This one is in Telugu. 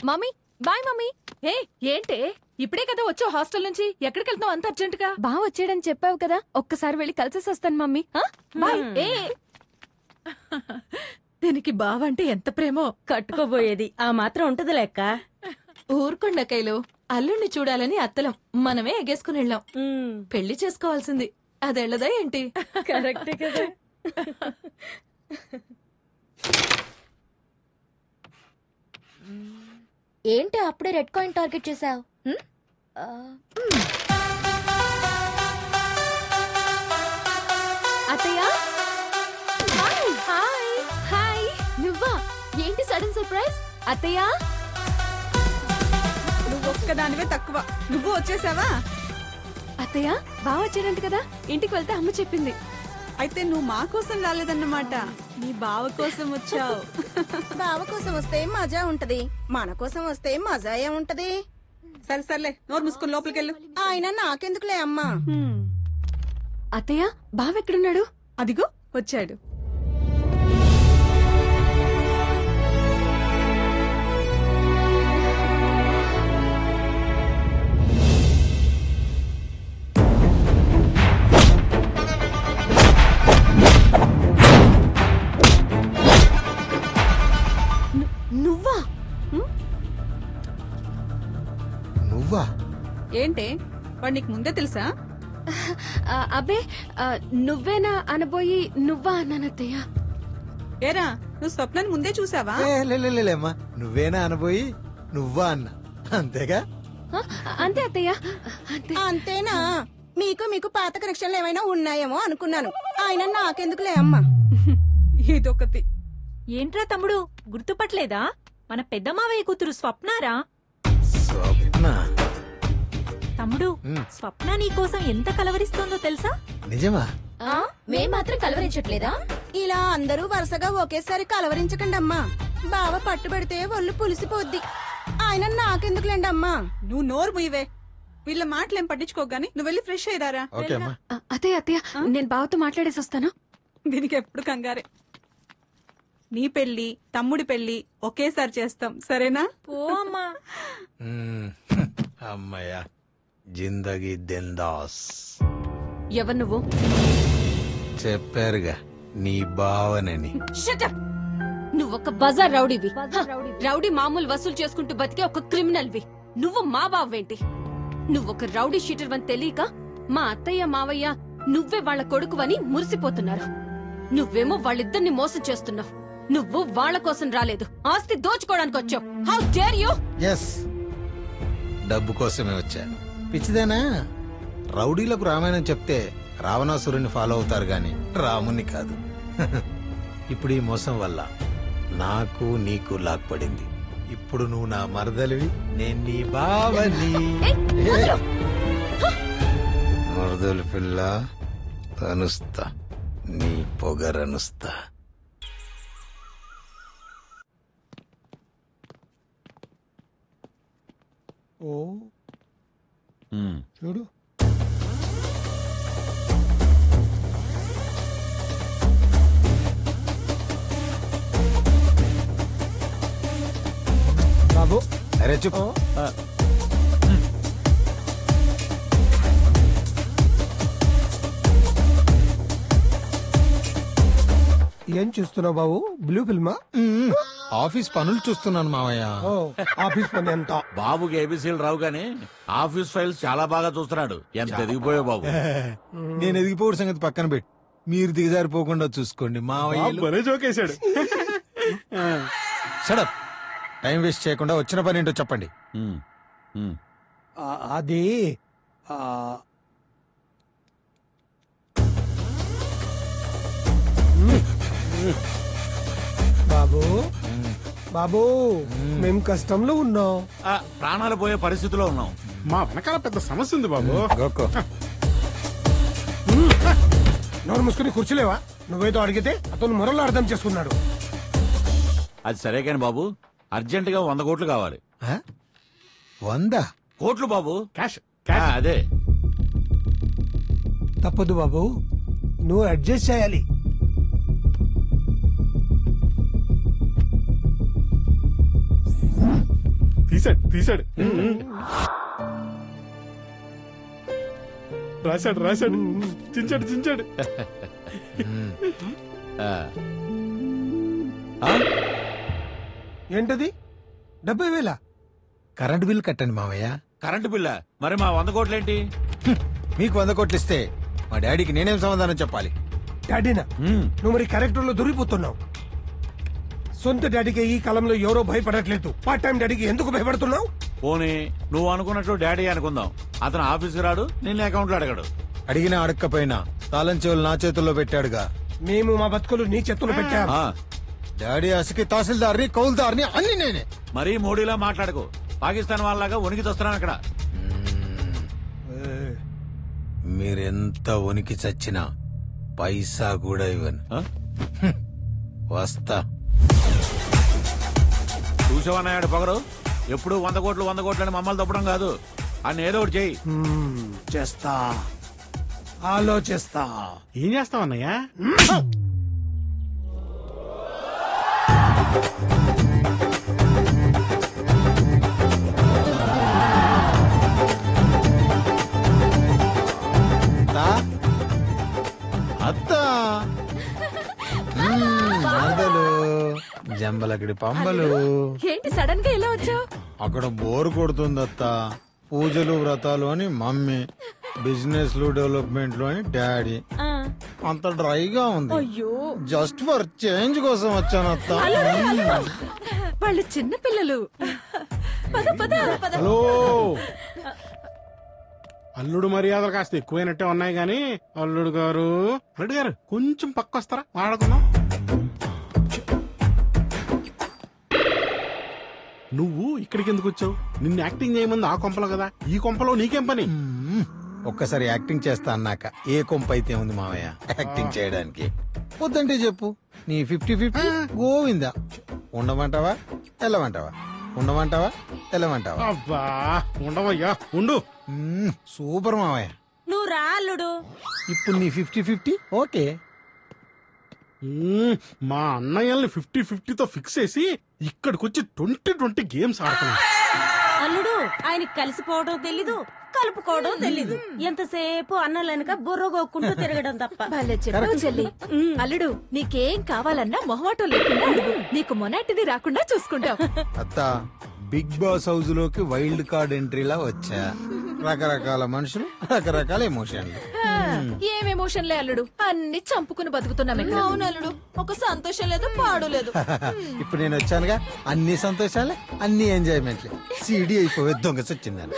Mummy bye mummy. ఏ ఏంటే ఇప్పుడే కదా వచ్చావు హాస్టల్ నుంచి? ఎక్కడికి వెళ్తున్నావు అంత అర్జెంట్ గా? బా వచ్చాడని చెప్పావు కదా, ఒక్కసారి వెళ్ళి కలిసేసి వస్తాను మమ్మీ. బాయ్. ఏ దీనికి బావంటే ఎంత ప్రేమో. కట్టుకోబోయేది ఆ మాత్రం ఉంటది లెక్క. ఊరుకొండకాయలు అల్లుణ్ణి చూడాలని అత్తలం మనమే ఎగేసుకుని వెళ్ళాం. పెళ్లి చేసుకోవాల్సింది అదెళ్ళదా ఏంటి? కరెక్టే కదా. ఏంటి అప్పుడే రెడ్ కాయిన్ టార్గెట్ చేసావు? అత్తయ్య హాయ్. Hi hi. నువ్వా? ఏంటి సడన్ సర్ప్రైజ్? అత్తయ్య నువ్వు ఒక్కదానివే తక్కువ, నువ్వు వచ్చేసావా? అత్తయ్య బాగా వచ్చాడంట కదా, ఇంటికి వెళ్తే అమ్మ చెప్పింది. అయితే నువ్వు మా కోసం రాలేదన్నమాట, నీ బావ కోసం వచ్చావు. బావ కోసం వస్తే మజా ఉంటది, మన కోసం వస్తే మజా ఏముంటది? సరే సర్లే, నోరు మూసుకొని లోపలికెళ్ళు. ఆయన నాకెందుకులే అమ్మా. అత్తయ్య బావ ఎక్కడున్నాడు? అదిగో వచ్చాడు. నువ్వా? నువ్వా? ఏంటే వాడు నీకు ముందే తెలుసా? అబ్బే నువ్వేనా అనబోయి నువ్వా అన్నానత్తయ్య. ఏరా నువ్వు స్వప్నాన్ని ముందే చూసావా? లేమ్మా, నువ్వేనా అనబోయి నువ్వా అన్నా, అంతేగా? అంతే అత్తయ్య అంతే. అంతేనా? మీకు పాత కనెక్షన్లు ఏమైనా ఉన్నాయేమో అనుకున్నాను, ఆయన నాకెందుకులే అమ్మా. ఇదొకటి. ఏంట్రా తమ్ముడు గుర్తుపట్లేదా? మన పెద్ద మావయ్య కూతురు స్వప్నారా? స్వప్న? తమ్ముడు స్వప్న నీకోసం ఎంత కలవరిస్తోందో తెలుసా? నిజమా? మేం మాత్రం కలవరించట్లేదా? ఇలా అందరూ వరుసగా ఒకేసారి కలవరించకండి అమ్మా, బావ పట్టుబడితే ఒళ్ళు పులిసిపోద్ది. ఆయన నాకెందుకులేండి అమ్మా. నువ్వు నోరు ముయ్యవే, వీళ్ళ మాటలేం పట్టించుకోగాని నువ్వు వెళ్ళి ఫ్రెష్ అయ్యారా. అత్తయ్య అత్తయ్య నేను బావతో మాట్లాడేసి వస్తాను. దీనికి ఎప్పుడు కంగారే. నీ పెళ్లి తమ్ముడి పెళ్లి ఒకేసారి చేస్తాం, సరేనా? ఓ అమ్మా. అమ్మయ్యా, జిందగీ దిందాస్. ఎవరు నువ్వు? చెప్పారుగా నీ బావనని. నువ్వొక బజార్ రౌడీవి. రౌడీ మామూలు వసూలు చేసుకుంటూ బతికే ఒక క్రిమినల్వి. నువ్వు మా బావేంటి? నువ్వొక రౌడీ షీటర్ అని తెలియక మా అత్తయ్య మావయ్య నువ్వే వాళ్ళ కొడుకువని మురిసిపోతున్నారు. నువ్వేమో వాళ్ళిద్దరిని మోసం చేస్తున్నావు. నువ్వు వాళ్ళ కోసం రాలేదు, ఆస్తి దోచుకోవడానికి వచ్చావు. How dare you! ఎస్, డబ్బు కోసమే వచ్చా. పిచ్చిదేనా? రౌడీలకు రామాయణం చెప్తే రావణాసురుని ఫాలో అవుతారు గాని రాముని కాదు. ఇప్పుడు ఈ మోసం వల్ల నాకు నీకు లాక్పడింది. ఇప్పుడు నువ్వు నా మరదలివి, నేను నీ బావని. మరదలు పిల్ల అనుస్తా, నీ పొగరనుస్తా. ఓ చూడు, బాబు. అరే చెప్పు. ఏం చూస్తున్నావు బాబు? బ్లూ ఫిల్మా? ఆఫీస్ పనులు చూస్తున్నాను మావయ్య. ఆఫీస్ పని ఎంత? బాబుకి ఏబీసీలు రావు గానీ ఆఫీస్ ఫైల్స్ చాలా బాగా చూస్తున్నాడు. ఎంత ఎదిగిపోయావు బాబు. నేను ఎదిగిపోవడం సంగతి పక్కన పెట్టి మీరు దిగజారిపోకుండా చూసుకోండి మావయ్య. జోకేశాడు. షడప్, టైం వేస్ట్ చేయకుండా వచ్చిన పని ఏంటో చెప్పండి. అది బాబు బాబు మేం కష్టంలో ఉన్నాం. ప్రాణాలు పోయే పరిస్థితిలో ఉన్నాం. మా వెనకాల పెద్ద సమస్య ఉంది బాబు. నోరు మూసుకుని కూర్చోలేవా? నువ్వేదో అడిగితే అతను మొరలు అర్థం చేసుకున్నాడు. అది సరే కాని బాబు, అర్జెంట్ గా 100 కోట్లు కావాలి. 100 కోట్లు బాబు? క్యాష్. అదే తప్పదు బాబు, నువ్వు అడ్జస్ట్ చేయాలి. తీసాడు తీసాడు రాశాడు చించాడు ఆ. ఆ? ఏంటది 70,000? కరెంట్ బిల్ కట్టండి మావయ్య. కరెంటు బిల్ల మరి మా 100 కోట్లేంటి? మీకు 100 కోట్లు ఇస్తే మా డాడీకి నేనేం సమాధానం చెప్పాలి? డాడీనా నువ్వు మరి క్యారెక్టర్లో దొరికిపోతున్నావు. సొంత డాడీకి ఈ కాలంలో ఎవరో భయపడట్లేదు. పార్ట్ టైం డాడీకి ఎందుకు భయపడుతున్నావు? పోనీ నువ్వు అనుకున్నట్లు డాడీ అనుకుందాం. అతను ఆఫీస్కి రాడు, నిన్ను అకౌంట్ లో అడగడు. అడిగినా అడక్కపోయినా తాళం చెవులు నా చేతుల్లో పెట్టాడుగా. మేము మా బతుకులు నీ చేతులు పెట్టాం. ఆ, డాడీ ఆశకి తహసీల్దార్ని కౌల్దార్ని అన్ని నేనే. మరీ మోడీలా మాట్లాడకు. పాకిస్తాన్ వాళ్ళలాగా వణికి వస్తున్నాను అక్కడ. మీరెంత వణికి చచ్చినా పైసా కూడా ఇవ్వను. ఆ? వస్తా. చూసావన్నాడు పొగరు. ఎప్పుడు 100 కోట్లు అని మమ్మల్ని తప్పడం కాదు. అని ఏదో ఒకటి చెయ్యి. చేస్తా, ఆలోచిస్తా. ఏం చేస్తావన్నయ్యా? అత్త మరదలు జంబలకడి పంబలు. ఏంటి సడన్ గా ఇలా వచ్చావు? అక్కడ బోరు కొడుతుంది అత్త. పూజలు వ్రతాలు అని మమ్మీ, బిజినెస్ లు డెవలప్మెంట్ లో అని డాడీ. అంత డ్రైగా ఉంది. అయ్యో జస్ట్ ఫర్ చేంజ్ కోసం వచ్చాను అత్త. వాళ్ళు చిన్న పిల్లలు. పద పద పద. హలో, అల్లుడు మర్యాదలు కాస్త ఎక్కువైనట్టే ఉన్నాయి గాని అల్లుడు గారు కొంచెం పక్క వస్తారా మాట్లాడుకుందాం. నువ్వు ఇక్కడికి ఎందుకు వచ్చావు? నిన్ను యాక్టింగ్ చేయమంది ఆ కొంపలో కదా, ఈ కొంపలో నీకేం పని? ఒక్కసారి యాక్టింగ్ చేస్తా అన్నాక ఏ కొంప అయితే ఉంది మావయ్య యాక్టింగ్ చేయడానికి. వద్దంటే చెప్పు, నీ 50-50 గోవిందా. ఉండమంటావా వెళ్ళమంటావా? ఉండమంటావా వెళ్ళమంటావా? అబ్బా ఉండవయ్యా, ఉండు. సూపర్ మావయ్య. నువ్వు రా అల్లుడు. ఇప్పుడు నీ 50-50 ఓకే. మా అన్నయ్యల్ని 50-50తో ఫిక్స్ చేసి ఇక్కడికొచ్చి 20-20 గేమ్స్ ఆడుతున్నాడు. అల్లుడు ఆయనకి కలిసిపోవడం తెలీదు, కలుపుకోవడం తెలీదు. ఎంతసేపు అన్నలనక బుర్ర గోక్కుంటూ తిరగడం తప్ప. భలే చెప్పావు చెల్లి. అల్లుడు నీకేం కావాలన్నా మొహమాటం లేకుండా అడుగు. నీకు మొన్నటిది రాకుండా చూసుకుంటాం. అత్త, బిగ్ బాస్ హౌస్ లోకి వైల్డ్ కార్డ్ ఎంట్రీలా వచ్చా. రకరకాల మనుషులు, రకరకాల ఎమోషన్లు. ఏం ఎమోషన్లే అల్లుడు, అన్ని చంపుకుని బతుకుతున్నాం ఇక్కడ. అవును అల్లుడు, ఒక సంతోషం లేదు, పాడు లేదు. ఇప్పుడు నేను వచ్చానుగా, అన్ని సంతోషాలే, అన్ని ఎంజాయ్మెంట్లే. సిడి అయిపోయి దొంగ సచ్చిందని.